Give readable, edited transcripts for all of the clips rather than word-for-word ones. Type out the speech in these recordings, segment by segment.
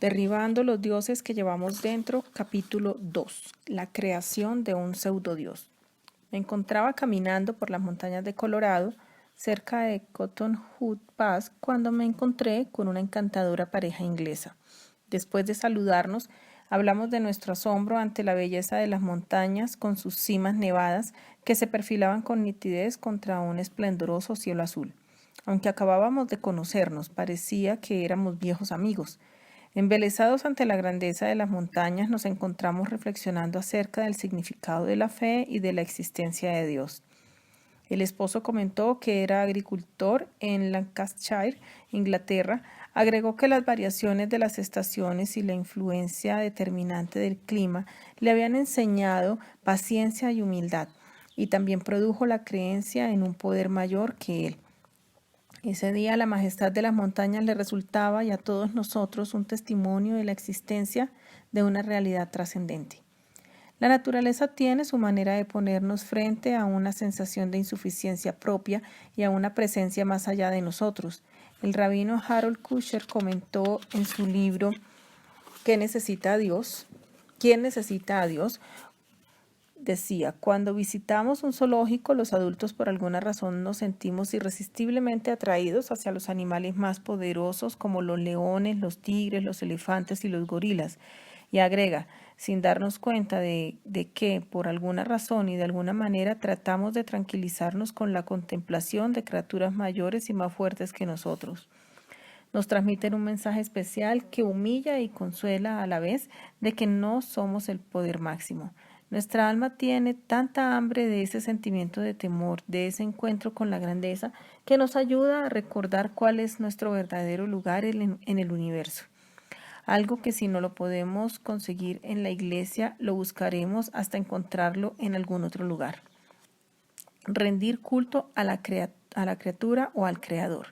Derribando los dioses que llevamos dentro, capítulo 2. La creación de un pseudodios. Me encontraba caminando por las montañas de Colorado, cerca de Cottonwood Pass, cuando me encontré con una encantadora pareja inglesa. Después de saludarnos, hablamos de nuestro asombro ante la belleza de las montañas con sus cimas nevadas que se perfilaban con nitidez contra un esplendoroso cielo azul. Aunque acabábamos de conocernos, parecía que éramos viejos amigos. Embelesados ante la grandeza de las montañas, nos encontramos reflexionando acerca del significado de la fe y de la existencia de Dios. El esposo comentó que era agricultor en Lancashire, Inglaterra. Agregó que las variaciones de las estaciones y la influencia determinante del clima le habían enseñado paciencia y humildad, y también produjo la creencia en un poder mayor que él. Ese día la majestad de las montañas le resultaba y a todos nosotros un testimonio de la existencia de una realidad trascendente. La naturaleza tiene su manera de ponernos frente a una sensación de insuficiencia propia y a una presencia más allá de nosotros. El rabino Harold Kusher comentó en su libro ¿Quién necesita a Dios? Decía, cuando visitamos un zoológico, los adultos por alguna razón nos sentimos irresistiblemente atraídos hacia los animales más poderosos como los leones, los tigres, los elefantes y los gorilas. Y agrega, sin darnos cuenta de que, por alguna razón y de alguna manera, tratamos de tranquilizarnos con la contemplación de criaturas mayores y más fuertes que nosotros. Nos transmiten un mensaje especial que humilla y consuela a la vez de que no somos el poder máximo. Nuestra alma tiene tanta hambre de ese sentimiento de temor, de ese encuentro con la grandeza, que nos ayuda a recordar cuál es nuestro verdadero lugar en el universo. Algo que si no lo podemos conseguir en la iglesia, lo buscaremos hasta encontrarlo en algún otro lugar. Rendir culto a la criatura o al creador.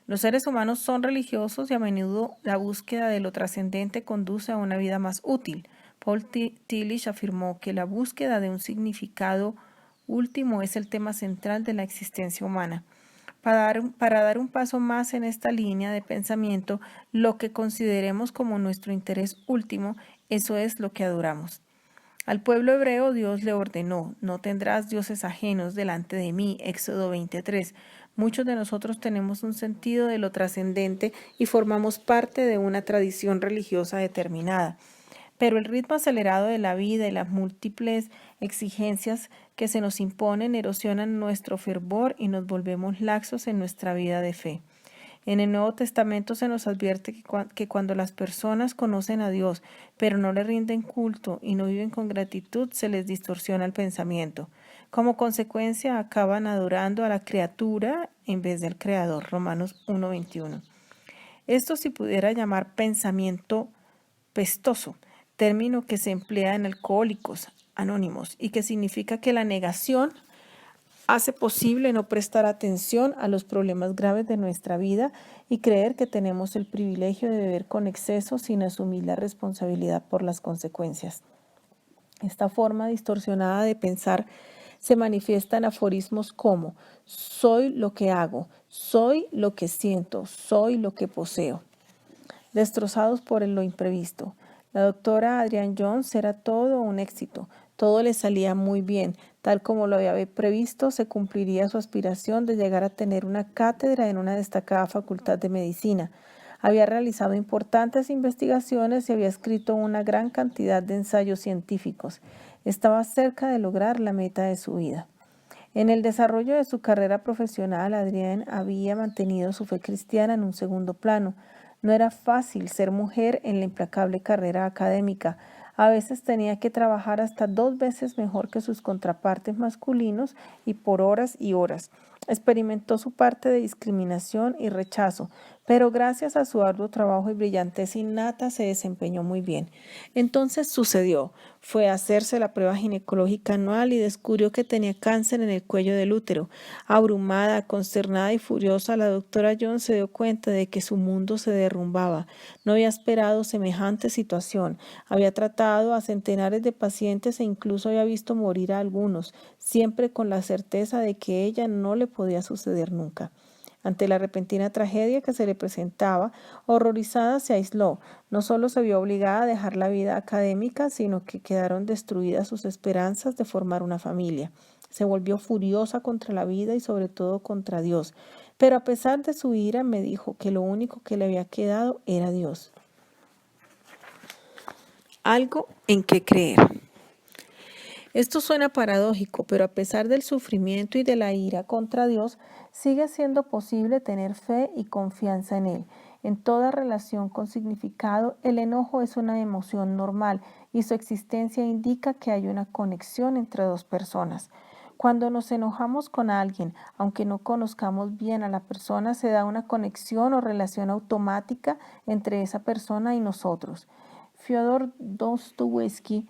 Los seres humanos son religiosos y a menudo la búsqueda de lo trascendente conduce a una vida más útil. Paul Tillich afirmó que la búsqueda de un significado último es el tema central de la existencia humana. Para dar un paso más en esta línea de pensamiento, lo que consideremos como nuestro interés último, eso es lo que adoramos. Al pueblo hebreo Dios le ordenó, no tendrás dioses ajenos delante de mí, Éxodo 23. Muchos de nosotros tenemos un sentido de lo trascendente y formamos parte de una tradición religiosa determinada. Pero el ritmo acelerado de la vida y las múltiples exigencias que se nos imponen erosionan nuestro fervor y nos volvemos laxos en nuestra vida de fe. En el Nuevo Testamento se nos advierte que cuando las personas conocen a Dios, pero no le rinden culto y no viven con gratitud, se les distorsiona el pensamiento. Como consecuencia, acaban adorando a la criatura en vez del Creador. Romanos 1:21. Esto se pudiera llamar pensamiento pestoso, término que se emplea en Alcohólicos Anónimos y que significa que la negación hace posible no prestar atención a los problemas graves de nuestra vida y creer que tenemos el privilegio de beber con exceso sin asumir la responsabilidad por las consecuencias. Esta forma distorsionada de pensar se manifiesta en aforismos como soy lo que hago, soy lo que siento, soy lo que poseo. Destrozados por lo imprevisto. La doctora Adrienne Jones era todo un éxito. Todo le salía muy bien. Tal como lo había previsto, se cumpliría su aspiración de llegar a tener una cátedra en una destacada facultad de medicina. Había realizado importantes investigaciones y había escrito una gran cantidad de ensayos científicos. Estaba cerca de lograr la meta de su vida. En el desarrollo de su carrera profesional, Adrienne había mantenido su fe cristiana en un segundo plano. No era fácil ser mujer en la implacable carrera académica. A veces tenía que trabajar hasta 2 veces mejor que sus contrapartes masculinos y por horas y horas. Experimentó su parte de discriminación y rechazo, pero gracias a su arduo trabajo y brillantez innata se desempeñó muy bien. Entonces sucedió. Fue a hacerse la prueba ginecológica anual y descubrió que tenía cáncer en el cuello del útero. Abrumada, consternada y furiosa, la doctora Jones se dio cuenta de que su mundo se derrumbaba. No había esperado semejante situación. Había tratado a centenares de pacientes e incluso había visto morir a algunos, siempre con la certeza de que ella no le podía suceder nunca. Ante la repentina tragedia que se le presentaba, horrorizada se aisló. No solo se vio obligada a dejar la vida académica, sino que quedaron destruidas sus esperanzas de formar una familia. Se volvió furiosa contra la vida y sobre todo contra Dios. Pero a pesar de su ira, me dijo que lo único que le había quedado era Dios. Algo en que creer. Esto suena paradójico, pero a pesar del sufrimiento y de la ira contra Dios, sigue siendo posible tener fe y confianza en Él. En toda relación con significado, el enojo es una emoción normal y su existencia indica que hay una conexión entre dos personas. Cuando nos enojamos con alguien, aunque no conozcamos bien a la persona, se da una conexión o relación automática entre esa persona y nosotros. Fyodor Dostoyevsky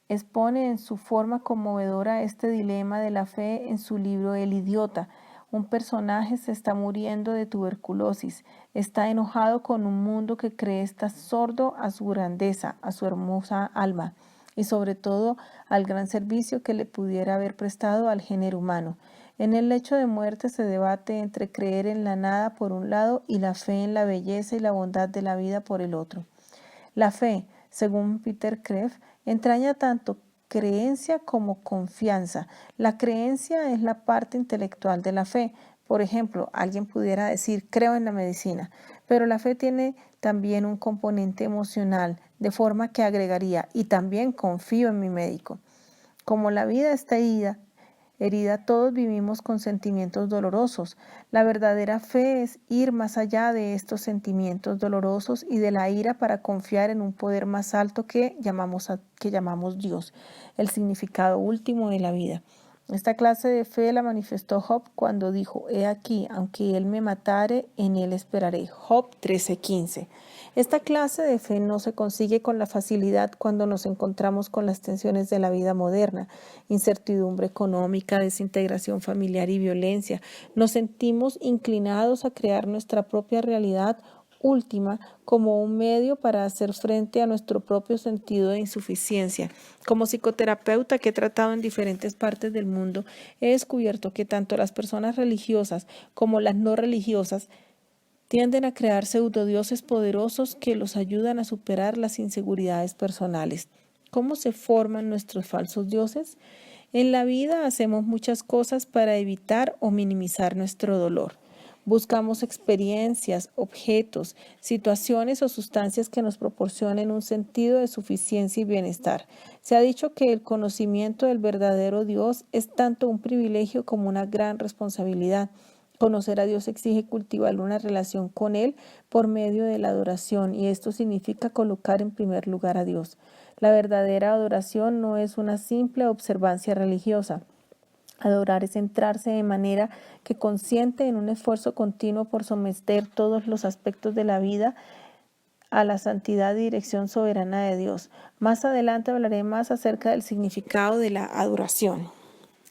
expone en su forma conmovedora este dilema de la fe en su libro El idiota. Un personaje se está muriendo de tuberculosis, está enojado con un mundo que cree estar sordo a su grandeza, a su hermosa alma y sobre todo al gran servicio que le pudiera haber prestado al género humano. En el lecho de muerte se debate entre creer en la nada por un lado y la fe en la belleza y la bondad de la vida por el otro. La fe, según Peter Kreeft, entraña tanto creencia como confianza. La creencia es la parte intelectual de la fe. Por ejemplo, alguien pudiera decir, creo en la medicina, pero la fe tiene también un componente emocional, de forma que agregaría, y también confío en mi médico. Como la vida está herida, todos vivimos con sentimientos dolorosos. La verdadera fe es ir más allá de estos sentimientos dolorosos y de la ira para confiar en un poder más alto que llamamos Dios, el significado último de la vida. Esta clase de fe la manifestó Job cuando dijo, he aquí, aunque él me matare, en él esperaré. Job 13:15. Esta clase de fe no se consigue con la facilidad cuando nos encontramos con las tensiones de la vida moderna, incertidumbre económica, desintegración familiar y violencia. Nos sentimos inclinados a crear nuestra propia realidad última como un medio para hacer frente a nuestro propio sentido de insuficiencia. Como psicoterapeuta que he tratado en diferentes partes del mundo, he descubierto que tanto las personas religiosas como las no religiosas tienden a crear pseudodioses poderosos que los ayudan a superar las inseguridades personales. ¿Cómo se forman nuestros falsos dioses? En la vida hacemos muchas cosas para evitar o minimizar nuestro dolor. Buscamos experiencias, objetos, situaciones o sustancias que nos proporcionen un sentido de suficiencia y bienestar. Se ha dicho que el conocimiento del verdadero Dios es tanto un privilegio como una gran responsabilidad. Conocer a Dios exige cultivar una relación con Él por medio de la adoración, y esto significa colocar en primer lugar a Dios. La verdadera adoración no es una simple observancia religiosa. Adorar es centrarse de manera que consciente en un esfuerzo continuo por someter todos los aspectos de la vida a la santidad y dirección soberana de Dios. Más adelante hablaré más acerca del significado de la adoración.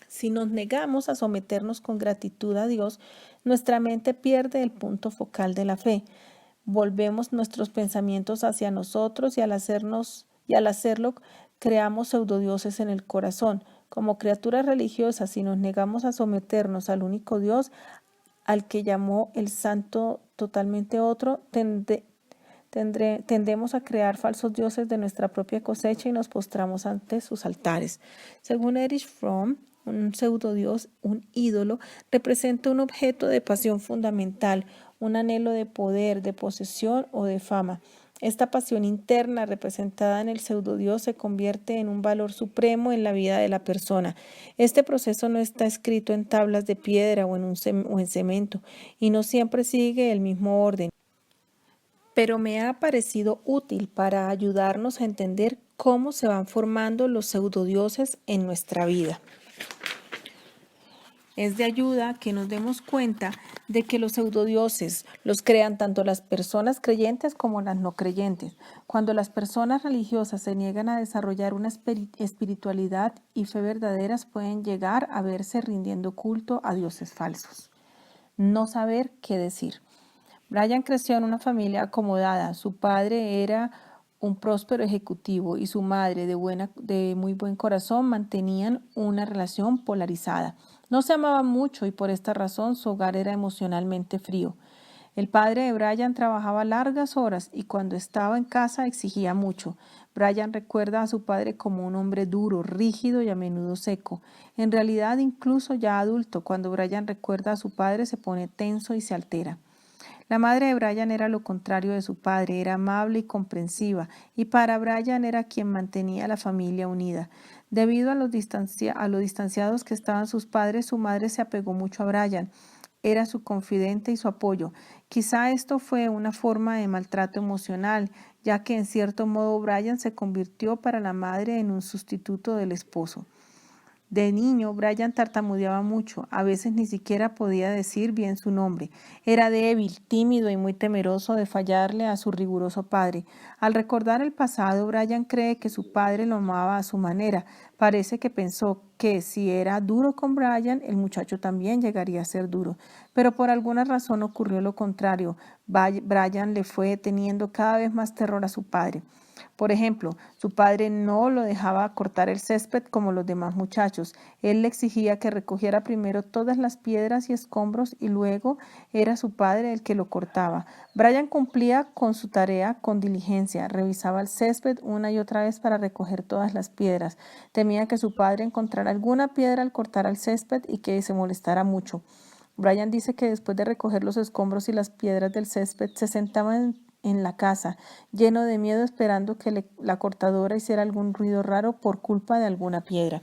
Si nos negamos a someternos con gratitud a Dios, nuestra mente pierde el punto focal de la fe. Volvemos nuestros pensamientos hacia nosotros y al hacerlo creamos pseudodioses en el corazón. Como criaturas religiosas, si nos negamos a someternos al único Dios, al que llamó el santo totalmente otro, tendemos a crear falsos dioses de nuestra propia cosecha y nos postramos ante sus altares. Según Erich Fromm, un pseudodios, un ídolo, representa un objeto de pasión fundamental, un anhelo de poder, de posesión o de fama. Esta pasión interna representada en el pseudodios se convierte en un valor supremo en la vida de la persona. Este proceso no está escrito en tablas de piedra o en cemento y no siempre sigue el mismo orden, pero me ha parecido útil para ayudarnos a entender cómo se van formando los pseudodioses en nuestra vida. Es de ayuda que nos demos cuenta de que los pseudodioses los crean tanto las personas creyentes como las no creyentes. Cuando las personas religiosas se niegan a desarrollar una espiritualidad y fe verdaderas, pueden llegar a verse rindiendo culto a dioses falsos. No saber qué decir. Brian creció en una familia acomodada. Su padre era un próspero ejecutivo y su madre, de muy buen corazón, mantenían una relación polarizada. No se amaban mucho y por esta razón su hogar era emocionalmente frío. El padre de Brian trabajaba largas horas y cuando estaba en casa exigía mucho. Brian recuerda a su padre como un hombre duro, rígido y a menudo seco. En realidad, incluso ya adulto, cuando Brian recuerda a su padre se pone tenso y se altera. La madre de Brian era lo contrario de su padre, era amable y comprensiva, y para Brian era quien mantenía a la familia unida. Debido a lo distanciados que estaban sus padres, su madre se apegó mucho a Brian. Era su confidente y su apoyo. Quizá esto fue una forma de maltrato emocional, ya que en cierto modo Brian se convirtió para la madre en un sustituto del esposo. De niño, Brian tartamudeaba mucho, a veces ni siquiera podía decir bien su nombre. Era débil, tímido y muy temeroso de fallarle a su riguroso padre. Al recordar el pasado, Brian cree que su padre lo amaba a su manera. Parece que pensó que si era duro con Brian, el muchacho también llegaría a ser duro. Pero por alguna razón ocurrió lo contrario. Brian le fue teniendo cada vez más terror a su padre. Por ejemplo, su padre no lo dejaba cortar el césped como los demás muchachos. Él le exigía que recogiera primero todas las piedras y escombros y luego era su padre el que lo cortaba. Brian cumplía con su tarea con diligencia, revisaba el césped una y otra vez para recoger todas las piedras. Temía que su padre encontrara alguna piedra al cortar el césped y que se molestara mucho. Brian dice que después de recoger los escombros y las piedras del césped se sentaba en la casa, lleno de miedo esperando que la cortadora hiciera algún ruido raro por culpa de alguna piedra.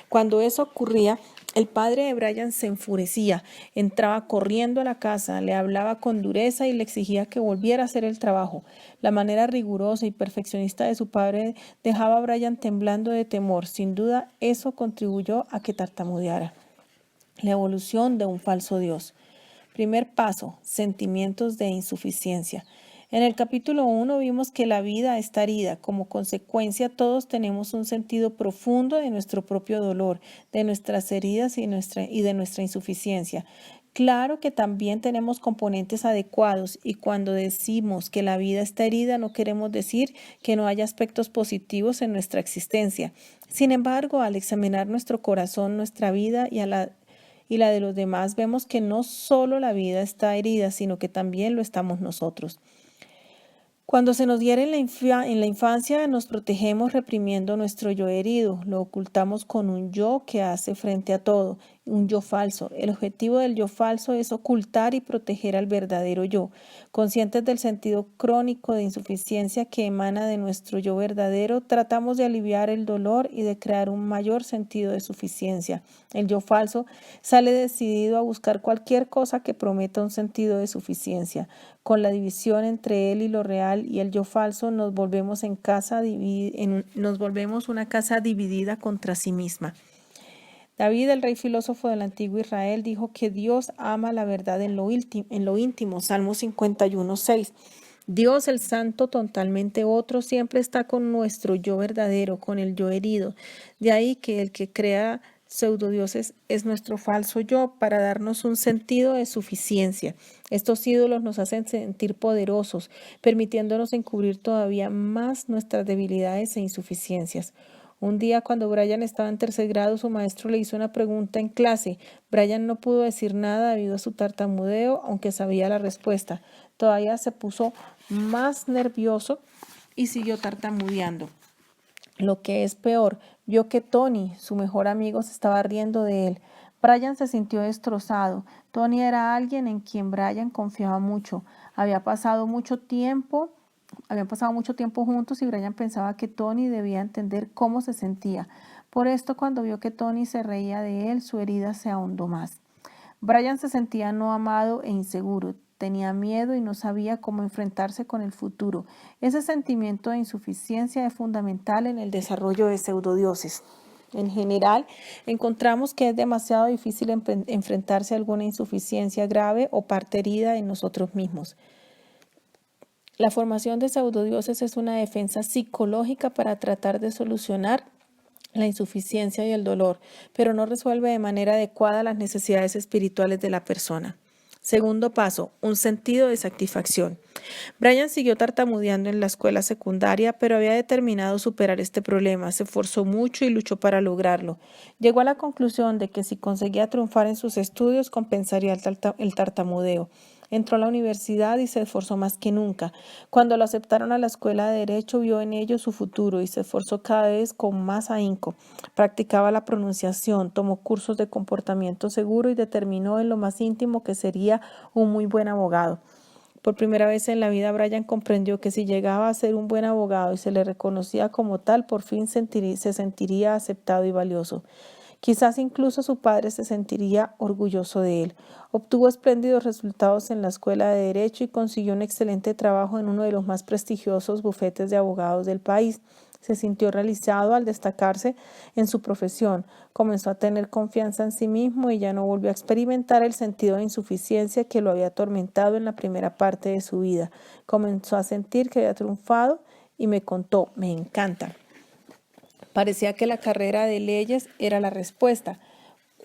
Cuando eso ocurría, el padre de Brian se enfurecía, entraba corriendo a la casa, le hablaba con dureza y le exigía que volviera a hacer el trabajo. La manera rigurosa y perfeccionista de su padre dejaba a Brian temblando de temor. Sin duda, eso contribuyó a que tartamudeara. La evolución de un falso Dios. Primer paso, sentimientos de insuficiencia. En el capítulo 1 vimos que la vida está herida. Como consecuencia, todos tenemos un sentido profundo de nuestro propio dolor, de nuestras heridas y de nuestra insuficiencia. Claro que también tenemos componentes adecuados y cuando decimos que la vida está herida no queremos decir que no haya aspectos positivos en nuestra existencia. Sin embargo, al examinar nuestro corazón, nuestra vida y la de los demás, vemos que no solo la vida está herida, sino que también lo estamos nosotros. Cuando se nos hiere en la infancia, nos protegemos reprimiendo nuestro yo herido, lo ocultamos con un yo que hace frente a todo, un yo falso. El objetivo del yo falso es ocultar y proteger al verdadero yo. Conscientes del sentido crónico de insuficiencia que emana de nuestro yo verdadero, tratamos de aliviar el dolor y de crear un mayor sentido de suficiencia. El yo falso sale decidido a buscar cualquier cosa que prometa un sentido de suficiencia. Con la división entre él y lo real y el yo falso, nos volvemos una casa dividida contra sí misma. David, el rey filósofo del antiguo Israel, dijo que Dios ama la verdad en lo íntimo, Salmo 51:6. Dios, el santo, totalmente otro, siempre está con nuestro yo verdadero, con el yo herido. De ahí que el que crea pseudodioses es nuestro falso yo para darnos un sentido de suficiencia. Estos ídolos nos hacen sentir poderosos, permitiéndonos encubrir todavía más nuestras debilidades e insuficiencias. Un día, cuando Brian estaba en tercer grado, su maestro le hizo una pregunta en clase. Brian no pudo decir nada debido a su tartamudeo, aunque sabía la respuesta. Todavía se puso más nervioso y siguió tartamudeando. Lo que es peor, vio que Tony, su mejor amigo, se estaba riendo de él. Brian se sintió destrozado. Tony era alguien en quien Brian confiaba mucho. Habían pasado mucho tiempo juntos y Brian pensaba que Tony debía entender cómo se sentía. Por esto, cuando vio que Tony se reía de él, su herida se ahondó más. Brian se sentía no amado e inseguro. Tenía miedo y no sabía cómo enfrentarse con el futuro. Ese sentimiento de insuficiencia es fundamental en el desarrollo de pseudodioses. En general, encontramos que es demasiado difícil enfrentarse a alguna insuficiencia grave o parte herida en nosotros mismos. La formación de pseudodioses es una defensa psicológica para tratar de solucionar la insuficiencia y el dolor, pero no resuelve de manera adecuada las necesidades espirituales de la persona. Segundo paso, un sentido de satisfacción. Brian siguió tartamudeando en la escuela secundaria, pero había determinado superar este problema. Se esforzó mucho y luchó para lograrlo. Llegó a la conclusión de que si conseguía triunfar en sus estudios, compensaría el tartamudeo. Entró a la universidad y se esforzó más que nunca. Cuando lo aceptaron a la escuela de Derecho, vio en ello su futuro y se esforzó cada vez con más ahínco. Practicaba la pronunciación, tomó cursos de comportamiento seguro y determinó en lo más íntimo que sería un muy buen abogado. Por primera vez en la vida, Brian comprendió que si llegaba a ser un buen abogado y se le reconocía como tal, por fin se sentiría aceptado y valioso. Quizás incluso su padre se sentiría orgulloso de él. Obtuvo espléndidos resultados en la escuela de Derecho y consiguió un excelente trabajo en uno de los más prestigiosos bufetes de abogados del país. Se sintió realizado al destacarse en su profesión. Comenzó a tener confianza en sí mismo y ya no volvió a experimentar el sentido de insuficiencia que lo había atormentado en la primera parte de su vida. Comenzó a sentir que había triunfado y me contó, me encanta. Parecía que la carrera de leyes era la respuesta.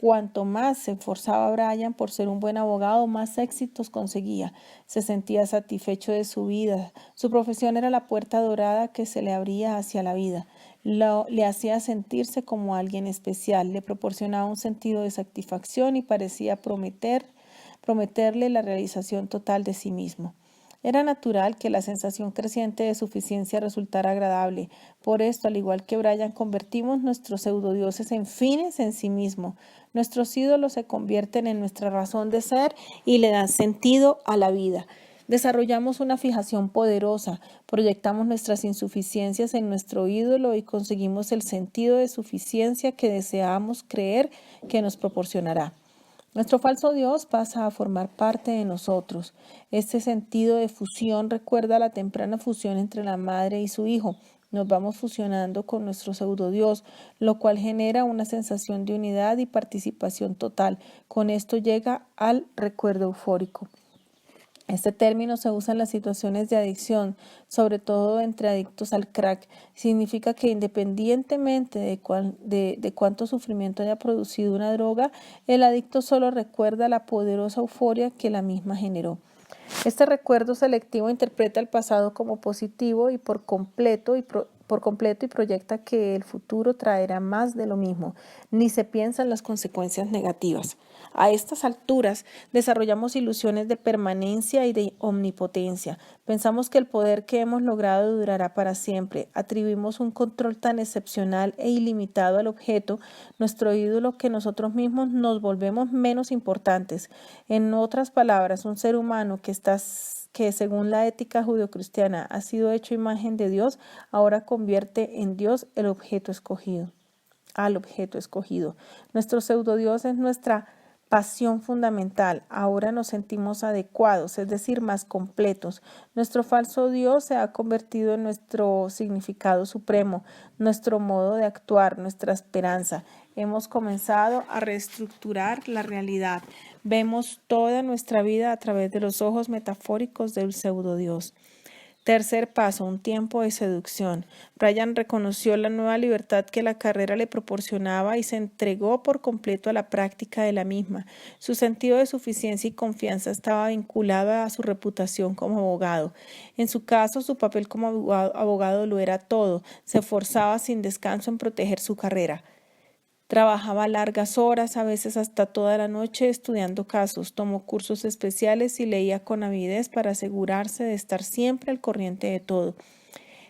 Cuanto más se esforzaba Brian por ser un buen abogado, más éxitos conseguía. Se sentía satisfecho de su vida. Su profesión era la puerta dorada que se le abría hacia la vida. Le hacía sentirse como alguien especial, le proporcionaba un sentido de satisfacción y parecía prometerle la realización total de sí mismo. Era natural que la sensación creciente de suficiencia resultara agradable. Por esto, al igual que Brian, convertimos nuestros pseudodioses en fines en sí mismos. Nuestros ídolos se convierten en nuestra razón de ser y le dan sentido a la vida. Desarrollamos una fijación poderosa, proyectamos nuestras insuficiencias en nuestro ídolo y conseguimos el sentido de suficiencia que deseamos creer que nos proporcionará. Nuestro falso Dios pasa a formar parte de nosotros. Este sentido de fusión recuerda la temprana fusión entre la madre y su hijo. Nos vamos fusionando con nuestro pseudo Dios, lo cual genera una sensación de unidad y participación total. Con esto llega al recuerdo eufórico. Este término se usa en las situaciones de adicción, sobre todo entre adictos al crack. Significa que independientemente de cuánto sufrimiento haya producido una droga, el adicto solo recuerda la poderosa euforia que la misma generó. Este recuerdo selectivo interpreta el pasado como positivo y por completo y proyecta que el futuro traerá más de lo mismo, ni se piensa en las consecuencias negativas. A estas alturas desarrollamos ilusiones de permanencia y de omnipotencia. Pensamos que el poder que hemos logrado durará para siempre. Atribuimos un control tan excepcional e ilimitado al objeto, nuestro ídolo, que nosotros mismos nos volvemos menos importantes. En otras palabras, un ser humano que según la ética judeocristiana ha sido hecho imagen de Dios, ahora convierte en Dios al objeto escogido. Nuestro pseudodios es nuestra pasión fundamental. Ahora nos sentimos adecuados, es decir, más completos. Nuestro falso Dios se ha convertido en nuestro significado supremo, nuestro modo de actuar, nuestra esperanza. Hemos comenzado a reestructurar la realidad. Vemos toda nuestra vida a través de los ojos metafóricos del pseudo Dios. Tercer paso, un tiempo de seducción. Brian reconoció la nueva libertad que la carrera le proporcionaba y se entregó por completo a la práctica de la misma. Su sentido de suficiencia y confianza estaba vinculado a su reputación como abogado. En su caso, su papel como abogado lo era todo. Se esforzaba sin descanso en proteger su carrera. Trabajaba largas horas, a veces hasta toda la noche, estudiando casos, tomó cursos especiales y leía con avidez para asegurarse de estar siempre al corriente de todo.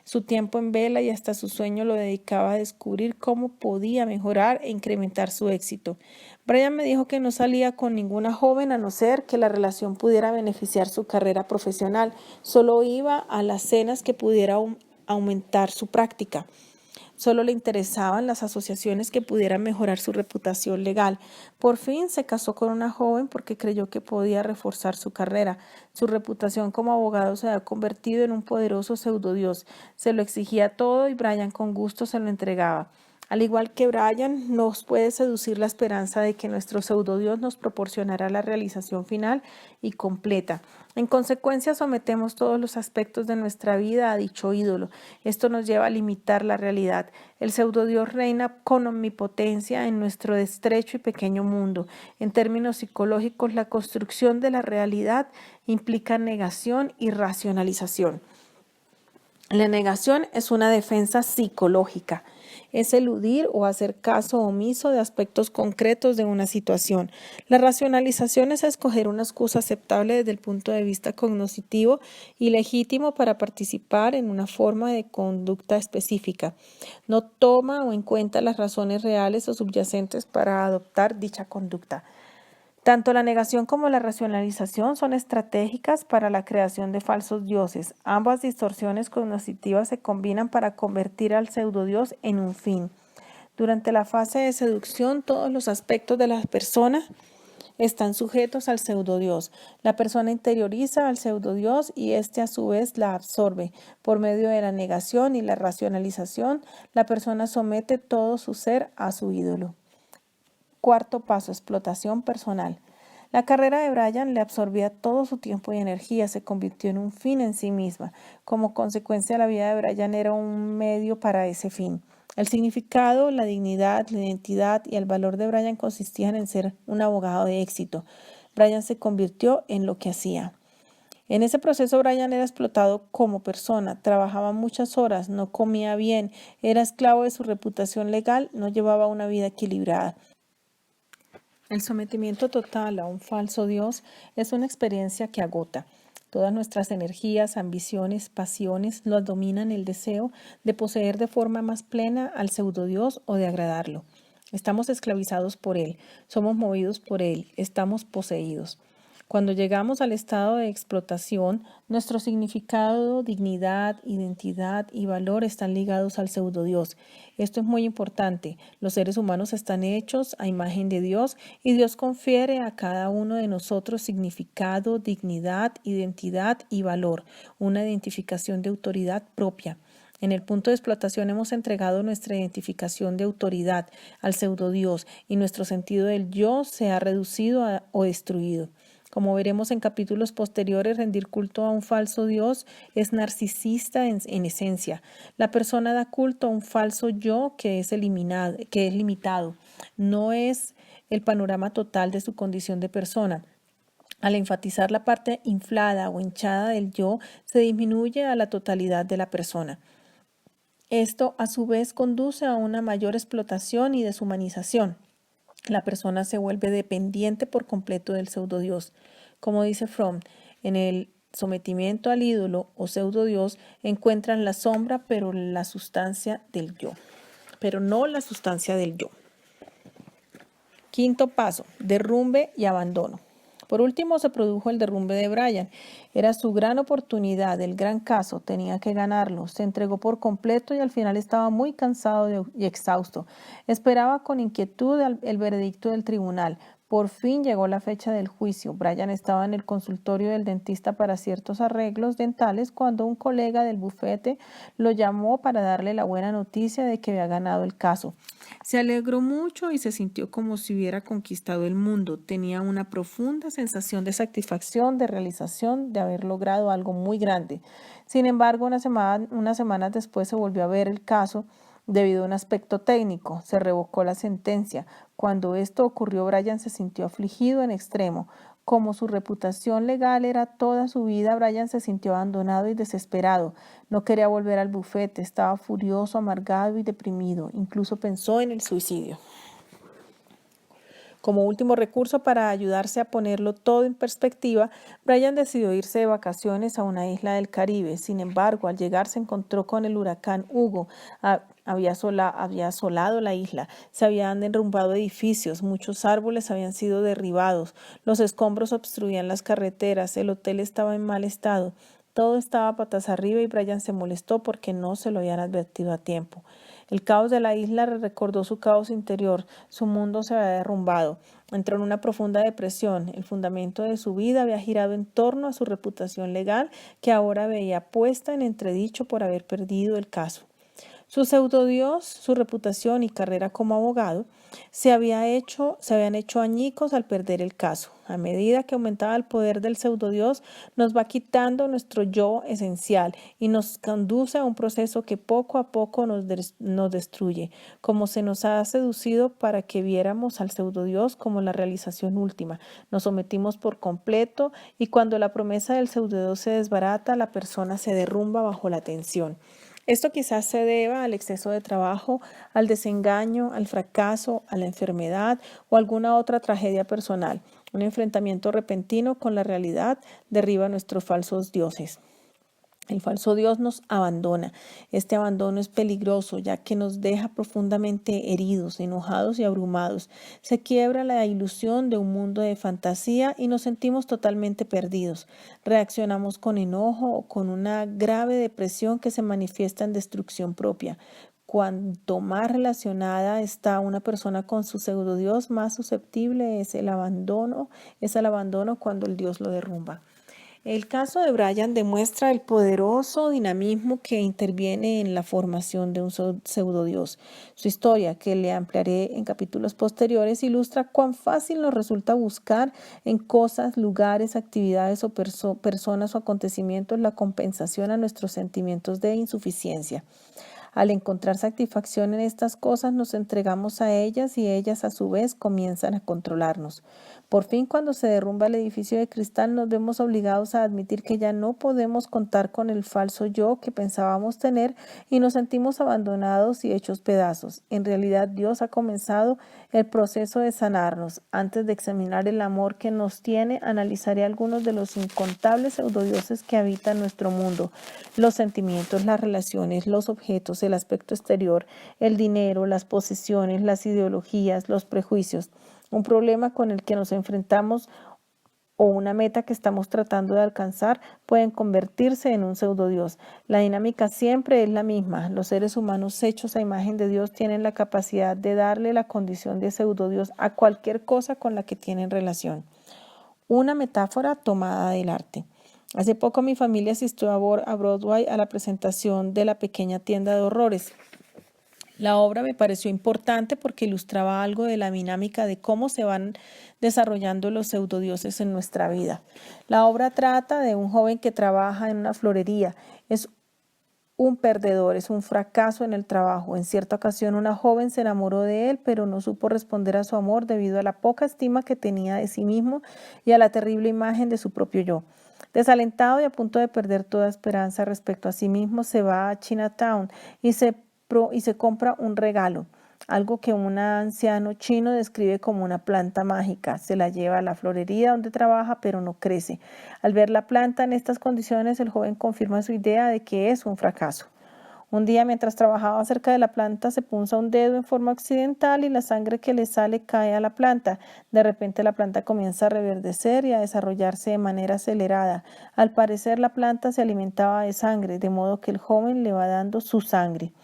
Su tiempo en vela y hasta su sueño lo dedicaba a descubrir cómo podía mejorar e incrementar su éxito. Brian me dijo que no salía con ninguna joven a no ser que la relación pudiera beneficiar su carrera profesional. Solo iba a las cenas que pudiera aumentar su práctica. Solo le interesaban las asociaciones que pudieran mejorar su reputación legal. Por fin se casó con una joven porque creyó que podía reforzar su carrera. Su reputación como abogado se había convertido en un poderoso pseudodios. Se lo exigía todo y Brian con gusto se lo entregaba. Al igual que Brian, nos puede seducir la esperanza de que nuestro pseudodios nos proporcionará la realización final y completa. En consecuencia, sometemos todos los aspectos de nuestra vida a dicho ídolo. Esto nos lleva a limitar la realidad. El pseudodios reina con omnipotencia en nuestro estrecho y pequeño mundo. En términos psicológicos, la construcción de la realidad implica negación y racionalización. La negación es una defensa psicológica. Es eludir o hacer caso omiso de aspectos concretos de una situación. La racionalización es escoger una excusa aceptable desde el punto de vista cognitivo y legítimo para participar en una forma de conducta específica. No toma o en cuenta las razones reales o subyacentes para adoptar dicha conducta. Tanto la negación como la racionalización son estratégicas para la creación de falsos dioses. Ambas distorsiones cognitivas se combinan para convertir al pseudodios en un fin. Durante la fase de seducción, todos los aspectos de la persona están sujetos al pseudodios. La persona interioriza al pseudodios y éste a su vez la absorbe. Por medio de la negación y la racionalización, la persona somete todo su ser a su ídolo. Cuarto paso, explotación personal. La carrera de Brian le absorbía todo su tiempo y energía, se convirtió en un fin en sí misma. Como consecuencia, la vida de Brian era un medio para ese fin. El significado, la dignidad, la identidad y el valor de Brian consistían en ser un abogado de éxito. Brian se convirtió en lo que hacía. En ese proceso, Brian era explotado como persona, trabajaba muchas horas, no comía bien, era esclavo de su reputación legal, no llevaba una vida equilibrada. El sometimiento total a un falso Dios es una experiencia que agota. Todas nuestras energías, ambiciones, pasiones nos dominan el deseo de poseer de forma más plena al pseudodios o de agradarlo. Estamos esclavizados por él, somos movidos por él, estamos poseídos. Cuando llegamos al estado de explotación, nuestro significado, dignidad, identidad y valor están ligados al pseudodios. Esto es muy importante. Los seres humanos están hechos a imagen de Dios y Dios confiere a cada uno de nosotros significado, dignidad, identidad y valor, una identificación de autoridad propia. En el punto de explotación hemos entregado nuestra identificación de autoridad al pseudodios y nuestro sentido del yo se ha reducido o destruido. Como veremos en capítulos posteriores, rendir culto a un falso Dios es narcisista en esencia. La persona da culto a un falso yo que es limitado. No es el panorama total de su condición de persona. Al enfatizar la parte inflada o hinchada del yo, se disminuye a la totalidad de la persona. Esto, a su vez, conduce a una mayor explotación y deshumanización. La persona se vuelve dependiente por completo del pseudodios. Como dice Fromm, en el sometimiento al ídolo o pseudodios encuentran la sombra, pero la sustancia del yo. Pero no la sustancia del yo. Quinto paso, derrumbe y abandono. Por último, se produjo el derrumbe de Brian. Era su gran oportunidad, el gran caso, tenía que ganarlo. Se entregó por completo y al final estaba muy cansado y exhausto. Esperaba con inquietud el veredicto del tribunal. Por fin llegó la fecha del juicio. Brian estaba en el consultorio del dentista para ciertos arreglos dentales cuando un colega del bufete lo llamó para darle la buena noticia de que había ganado el caso. Se alegró mucho y se sintió como si hubiera conquistado el mundo. Tenía una profunda sensación de satisfacción, de realización, de haber logrado algo muy grande. Sin embargo, unas semanas después se volvió a ver el caso debido a un aspecto técnico. Se revocó la sentencia. Cuando esto ocurrió, Brian se sintió afligido en extremo. Como su reputación legal era toda su vida, Brian se sintió abandonado y desesperado. No quería volver al bufete, estaba furioso, amargado y deprimido. Incluso pensó en el suicidio. Como último recurso para ayudarse a ponerlo todo en perspectiva, Brian decidió irse de vacaciones a una isla del Caribe. Sin embargo, al llegar se encontró con el huracán Hugo. Había asolado la isla, se habían derrumbado edificios, muchos árboles habían sido derribados, los escombros obstruían las carreteras, el hotel estaba en mal estado. Todo estaba patas arriba y Brian se molestó porque no se lo habían advertido a tiempo. El caos de la isla recordó su caos interior, su mundo se había derrumbado. Entró en una profunda depresión. El fundamento de su vida había girado en torno a su reputación legal, que ahora veía puesta en entredicho por haber perdido el caso. Su pseudodios, su reputación y carrera como abogado se habían hecho añicos al perder el caso. A medida que aumentaba el poder del pseudodios, nos va quitando nuestro yo esencial y nos conduce a un proceso que poco a poco nos destruye, como se nos ha seducido para que viéramos al pseudodios como la realización última. Nos sometimos por completo y cuando la promesa del pseudodios se desbarata, la persona se derrumba bajo la tensión. Esto quizás se deba al exceso de trabajo, al desengaño, al fracaso, a la enfermedad o alguna otra tragedia personal. Un enfrentamiento repentino con la realidad derriba nuestros falsos dioses. El falso Dios nos abandona. Este abandono es peligroso ya que nos deja profundamente heridos, enojados y abrumados. Se quiebra la ilusión de un mundo de fantasía y nos sentimos totalmente perdidos. Reaccionamos con enojo o con una grave depresión que se manifiesta en destrucción propia. Cuanto más relacionada está una persona con su pseudo Dios, más susceptible es el abandono cuando el Dios lo derrumba. El caso de Brian demuestra el poderoso dinamismo que interviene en la formación de un pseudodios. Su historia, que le ampliaré en capítulos posteriores, ilustra cuán fácil nos resulta buscar en cosas, lugares, actividades o personas o acontecimientos la compensación a nuestros sentimientos de insuficiencia. Al encontrar satisfacción en estas cosas, nos entregamos a ellas y ellas a su vez comienzan a controlarnos. Por fin, cuando se derrumba el edificio de cristal, nos vemos obligados a admitir que ya no podemos contar con el falso yo que pensábamos tener y nos sentimos abandonados y hechos pedazos. En realidad, Dios ha comenzado el proceso de sanarnos. Antes de examinar el amor que nos tiene, analizaré algunos de los incontables pseudodioses que habitan nuestro mundo. Los sentimientos, las relaciones, los objetos, el aspecto exterior, el dinero, las posesiones, las ideologías, los prejuicios. Un problema con el que nos enfrentamos o una meta que estamos tratando de alcanzar pueden convertirse en un pseudodios. La dinámica siempre es la misma. Los seres humanos hechos a imagen de Dios tienen la capacidad de darle la condición de pseudodios a cualquier cosa con la que tienen relación. Una metáfora tomada del arte. Hace poco mi familia asistió a Broadway a la presentación de La pequeña tienda de horrores. La obra me pareció importante porque ilustraba algo de la dinámica de cómo se van desarrollando los pseudodioses en nuestra vida. La obra trata de un joven que trabaja en una florería. Es un perdedor, es un fracaso en el trabajo. En cierta ocasión una joven se enamoró de él, pero no supo responder a su amor debido a la poca estima que tenía de sí mismo y a la terrible imagen de su propio yo. Desalentado y a punto de perder toda esperanza respecto a sí mismo, se va a Chinatown y se compra un regalo, algo que un anciano chino describe como una planta mágica. Se la lleva a la florería donde trabaja, pero no crece. Al ver la planta en estas condiciones, el joven confirma su idea de que es un fracaso. Un día, mientras trabajaba cerca de la planta, se punza un dedo en forma accidental y la sangre que le sale cae a la planta. De repente la planta comienza a reverdecer y a desarrollarse de manera acelerada. Al parecer la planta se alimentaba de sangre, de modo que el joven le va dando su sangre.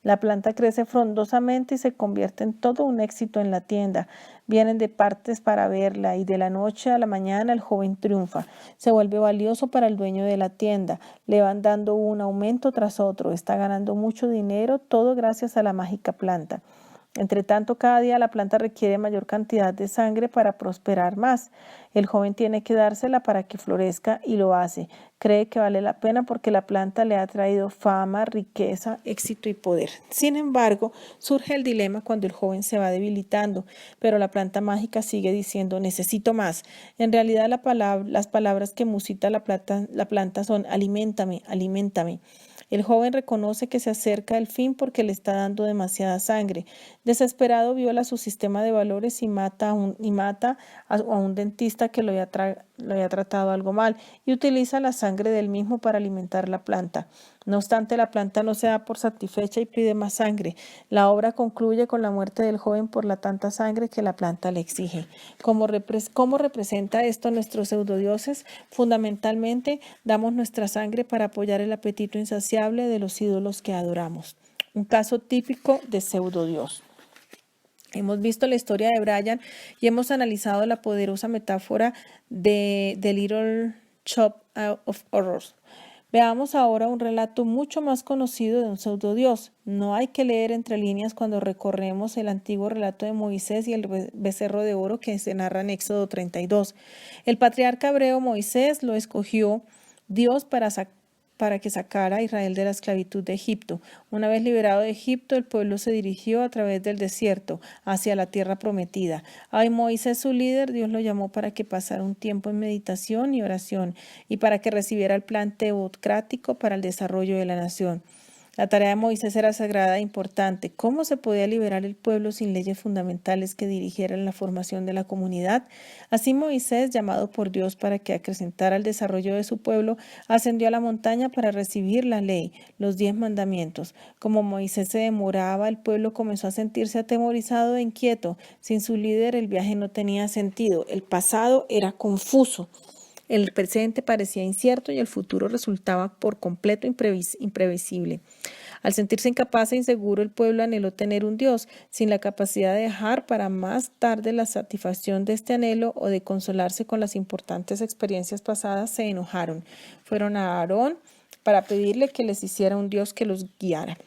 La planta crece frondosamente y se convierte en todo un éxito en la tienda. Vienen de partes para verla y de la noche a la mañana el joven triunfa. Se vuelve valioso para el dueño de la tienda. Le van dando un aumento tras otro. Está ganando mucho dinero, todo gracias a la mágica planta. Entre tanto, cada día la planta requiere mayor cantidad de sangre para prosperar más. El joven tiene que dársela para que florezca y lo hace. Cree que vale la pena porque la planta le ha traído fama, riqueza, éxito y poder. Sin embargo, surge el dilema cuando el joven se va debilitando, pero la planta mágica sigue diciendo necesito más. En realidad las palabras que musita la planta son aliméntame, aliméntame. El joven reconoce que se acerca el fin porque le está dando demasiada sangre. Desesperado viola su sistema de valores y mata a un dentista que lo había tratado algo mal y utiliza la sangre del mismo para alimentar la planta. No obstante, la planta no se da por satisfecha y pide más sangre. La obra concluye con la muerte del joven por la tanta sangre que la planta le exige. ¿Cómo representa esto nuestros pseudodioses? Fundamentalmente, damos nuestra sangre para apoyar el apetito insaciable de los ídolos que adoramos. Un caso típico de pseudodios. Hemos visto la historia de Brian y hemos analizado la poderosa metáfora de The Little Shop of Horrors. Veamos ahora un relato mucho más conocido de un pseudodios. No hay que leer entre líneas cuando recorremos el antiguo relato de Moisés y el becerro de oro que se narra en Éxodo 32. El patriarca hebreo Moisés lo escogió Dios para que sacara a Israel de la esclavitud de Egipto. Una vez liberado de Egipto, el pueblo se dirigió a través del desierto hacia la tierra prometida. A Moisés, su líder, Dios lo llamó para que pasara un tiempo en meditación y oración y para que recibiera el plan teocrático para el desarrollo de la nación. La tarea de Moisés era sagrada e importante. ¿Cómo se podía liberar el pueblo sin leyes fundamentales que dirigieran la formación de la comunidad? Así Moisés, llamado por Dios para que acrecentara el desarrollo de su pueblo, ascendió a la montaña para recibir la ley, los 10 mandamientos. Como Moisés se demoraba, el pueblo comenzó a sentirse atemorizado e inquieto. Sin su líder, el viaje no tenía sentido. El pasado era confuso. El presente parecía incierto y el futuro resultaba por completo imprevisible. Al sentirse incapaz e inseguro, el pueblo anheló tener un Dios, sin la capacidad de dejar para más tarde la satisfacción de este anhelo o de consolarse con las importantes experiencias pasadas, se enojaron. Fueron a Aarón para pedirle que les hiciera un Dios que los guiara.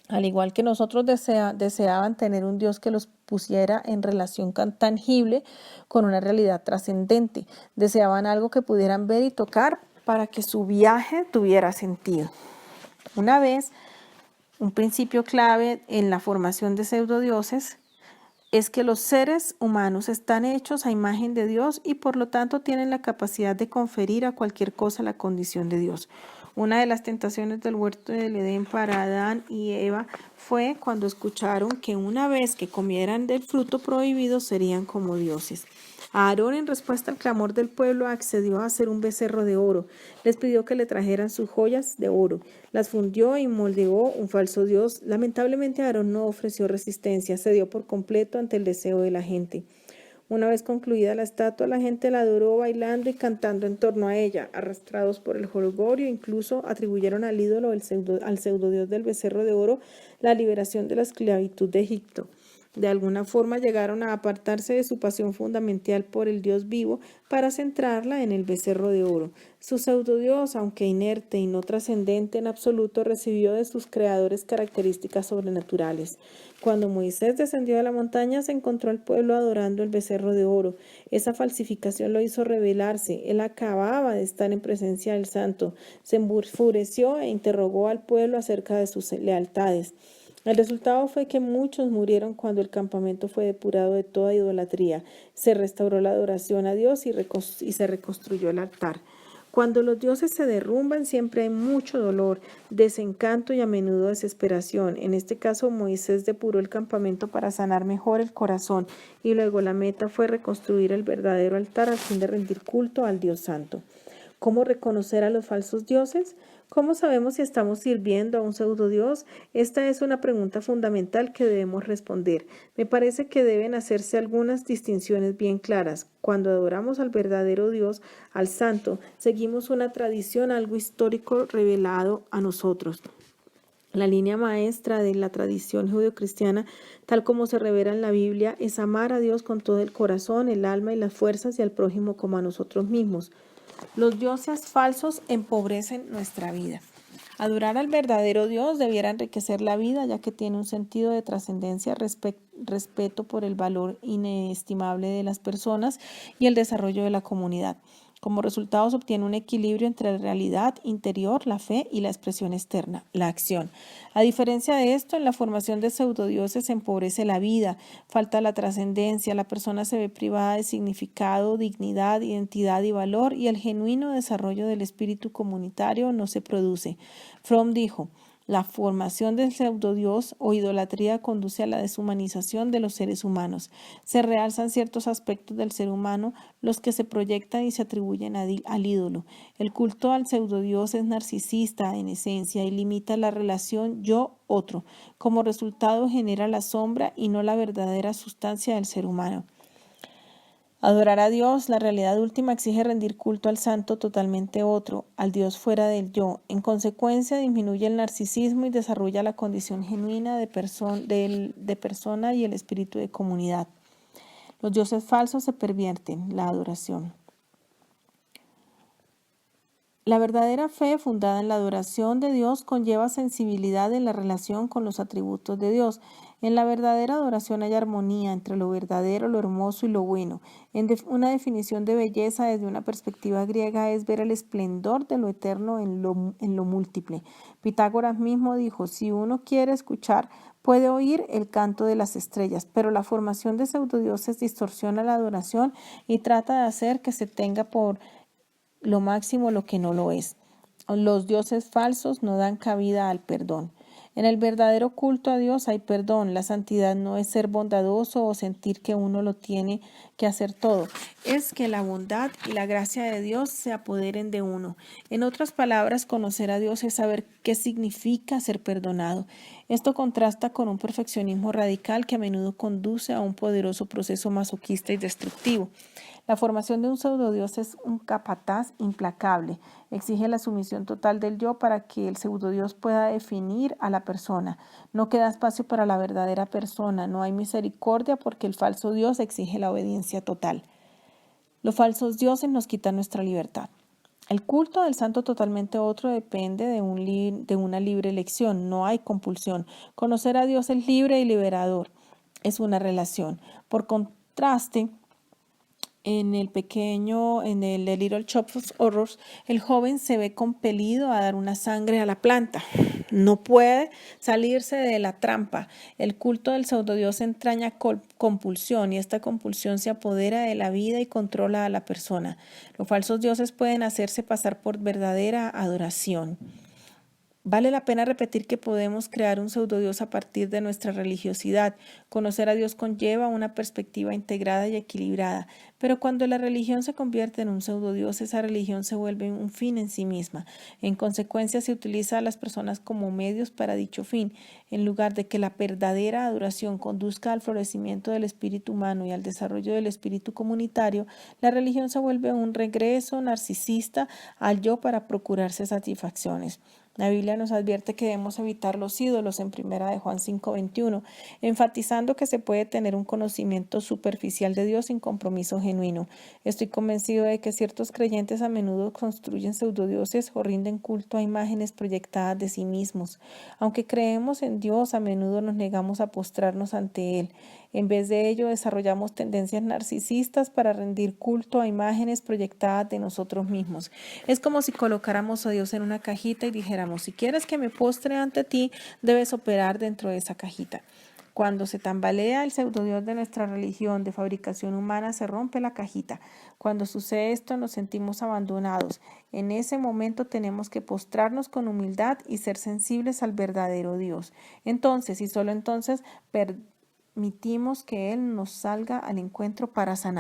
Al igual que nosotros deseaban tener un Dios que los pusiera en relación tangible con una realidad trascendente. Deseaban algo que pudieran ver y tocar para que su viaje tuviera sentido. Una vez, un principio clave en la formación de pseudodioses es que los seres humanos están hechos a imagen de Dios y por lo tanto tienen la capacidad de conferir a cualquier cosa la condición de Dios. Una de las tentaciones del huerto del Edén para Adán y Eva fue cuando escucharon que una vez que comieran del fruto prohibido serían como dioses. Aarón, en respuesta al clamor del pueblo, accedió a hacer un becerro de oro. Les pidió que le trajeran sus joyas de oro. Las fundió y moldeó un falso dios. Lamentablemente, Aarón no ofreció resistencia, cedió por completo ante el deseo de la gente. Una vez concluida la estatua, la gente la adoró bailando y cantando en torno a ella. Arrastrados por el jolgorio, incluso atribuyeron al ídolo, al pseudodios del becerro de oro, la liberación de la esclavitud de Egipto. De alguna forma llegaron a apartarse de su pasión fundamental por el Dios vivo para centrarla en el becerro de oro. Su pseudodios, aunque inerte y no trascendente en absoluto, recibió de sus creadores características sobrenaturales. Cuando Moisés descendió de la montaña, se encontró al pueblo adorando el becerro de oro. Esa falsificación lo hizo rebelarse. Él acababa de estar en presencia del santo. Se enfureció e interrogó al pueblo acerca de sus lealtades. El resultado fue que muchos murieron cuando el campamento fue depurado de toda idolatría. Se restauró la adoración a Dios y se reconstruyó el altar. Cuando los dioses se derrumban siempre hay mucho dolor, desencanto y a menudo desesperación. En este caso Moisés depuró el campamento para sanar mejor el corazón y luego la meta fue reconstruir el verdadero altar al fin de rendir culto al Dios Santo. ¿Cómo reconocer a los falsos dioses? ¿Cómo sabemos si estamos sirviendo a un pseudodios? Esta es una pregunta fundamental que debemos responder. Me parece que deben hacerse algunas distinciones bien claras. Cuando adoramos al verdadero Dios, al santo, seguimos una tradición, algo histórico revelado a nosotros. La línea maestra de la tradición judeocristiana, tal como se revela en la Biblia, es amar a Dios con todo el corazón, el alma y las fuerzas y al prójimo como a nosotros mismos. Los dioses falsos empobrecen nuestra vida. Adorar al verdadero Dios debiera enriquecer la vida, ya que tiene un sentido de trascendencia, respeto por el valor inestimable de las personas y el desarrollo de la comunidad. Como resultado se obtiene un equilibrio entre la realidad interior, la fe y la expresión externa, la acción. A diferencia de esto, en la formación de pseudodioses se empobrece la vida, falta la trascendencia, la persona se ve privada de significado, dignidad, identidad y valor y el genuino desarrollo del espíritu comunitario no se produce. Fromm dijo: la formación del pseudodios o idolatría conduce a la deshumanización de los seres humanos. Se realzan ciertos aspectos del ser humano, los que se proyectan y se atribuyen al ídolo. El culto al pseudodios es narcisista en esencia y limita la relación yo-otro. Como resultado genera la sombra y no la verdadera sustancia del ser humano. Adorar a Dios, la realidad última, exige rendir culto al santo totalmente otro, al Dios fuera del yo. En consecuencia, disminuye el narcisismo y desarrolla la condición genuina de persona y el espíritu de comunidad. Los dioses falsos se pervierten la adoración. La verdadera fe fundada en la adoración de Dios conlleva sensibilidad en la relación con los atributos de Dios. En la verdadera adoración hay armonía entre lo verdadero, lo hermoso y lo bueno. Una definición de belleza desde una perspectiva griega es ver el esplendor de lo eterno en lo múltiple. Pitágoras mismo dijo, si uno quiere escuchar, puede oír el canto de las estrellas, pero la formación de pseudodioses distorsiona la adoración y trata de hacer que se tenga por lo máximo lo que no lo es. Los dioses falsos no dan cabida al perdón. En el verdadero culto a Dios hay perdón. La santidad no es ser bondadoso o sentir que uno lo tiene que hacer todo. Es que la bondad y la gracia de Dios se apoderen de uno. En otras palabras, conocer a Dios es saber qué significa ser perdonado. Esto contrasta con un perfeccionismo radical que a menudo conduce a un poderoso proceso masoquista y destructivo. La formación de un pseudodios es un capataz implacable. Exige la sumisión total del yo para que el pseudodios pueda definir a la persona. No queda espacio para la verdadera persona. No hay misericordia porque el falso Dios exige la obediencia total. Los falsos dioses nos quitan nuestra libertad. El culto del santo totalmente otro depende de una libre elección. No hay compulsión. Conocer a Dios es libre y liberador. Es una relación. Por contraste, en el The Little Shop of Horrors, el joven se ve compelido a dar una sangre a la planta. No puede salirse de la trampa. El culto del pseudodios entraña compulsión y esta compulsión se apodera de la vida y controla a la persona. Los falsos dioses pueden hacerse pasar por verdadera adoración. Vale la pena repetir que podemos crear un pseudodios a partir de nuestra religiosidad. Conocer a Dios conlleva una perspectiva integrada y equilibrada, pero cuando la religión se convierte en un pseudodios, esa religión se vuelve un fin en sí misma. En consecuencia, se utiliza a las personas como medios para dicho fin. En lugar de que la verdadera adoración conduzca al florecimiento del espíritu humano y al desarrollo del espíritu comunitario, la religión se vuelve un regreso narcisista al yo para procurarse satisfacciones. La Biblia nos advierte que debemos evitar los ídolos en 1 Juan 5:21, enfatizando que se puede tener un conocimiento superficial de Dios sin compromiso genuino. Estoy convencido de que ciertos creyentes a menudo construyen pseudodioses o rinden culto a imágenes proyectadas de sí mismos. Aunque creemos en Dios, a menudo nos negamos a postrarnos ante Él. En vez de ello, desarrollamos tendencias narcisistas para rendir culto a imágenes proyectadas de nosotros mismos. Es como si colocáramos a Dios en una cajita y dijéramos, si quieres que me postre ante ti, debes operar dentro de esa cajita. Cuando se tambalea el pseudodios de nuestra religión de fabricación humana, se rompe la cajita. Cuando sucede esto, nos sentimos abandonados. En ese momento tenemos que postrarnos con humildad y ser sensibles al verdadero Dios. Entonces, y solo entonces, permitimos que Él nos salga al encuentro para sanar.